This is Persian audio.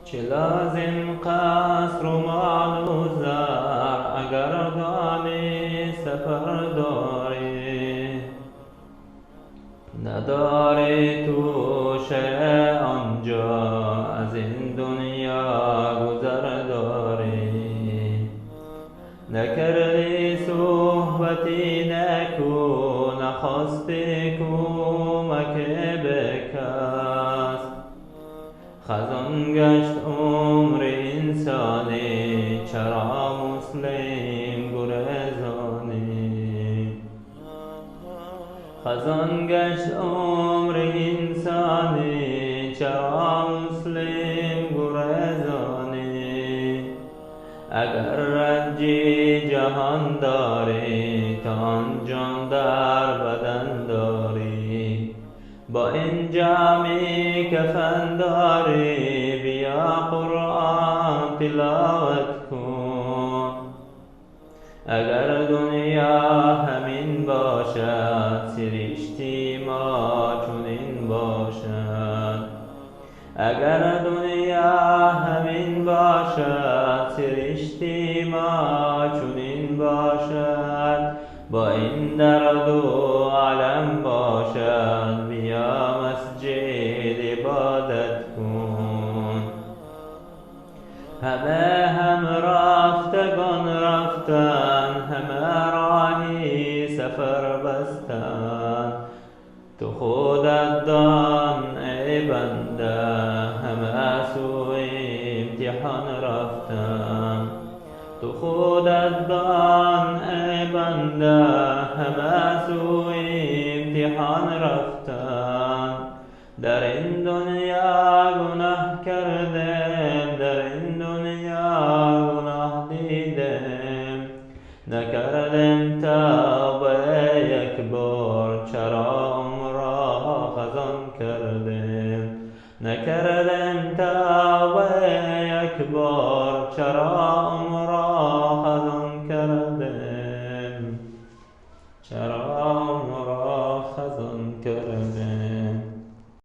چه لازم قصر و مال و زر اگر دانی سفر داری، نداری تو شیء آنجا از این دنیا گذر داری. نکردی صحبتی نکو، نخواستی کمک به کس، خزان گشت عمر انسانی چرا مسلم گریزانی. خزان گشت عمر انسانی چرا مسلم گریزانی. اگر رنجی جهان داری تا آن جان در بدن داری، با این جامه کفن داری بیا قرآن تلاوت کن. اگر دنیا همین باشد سرشتی ما چنین باشد. اگر دنیا همین باشد سرشتی ما چنین باشد. با این درد و علم باشد بیا مسجد عبادت کن. همه هم رفتگان رفتن، همه راهی سفر بستن. تو خودت دان ای بنده همه سوی امتحان رفتن. تو خودت دان ای بنده همه سوی امتحان رفتن. در این دنیا گناه کردیم، در این دنیا گناه دیدیم. نکردیم توبه یک بار چرا عمر را خزان کردیم. نکردیم توبه یک بار چرا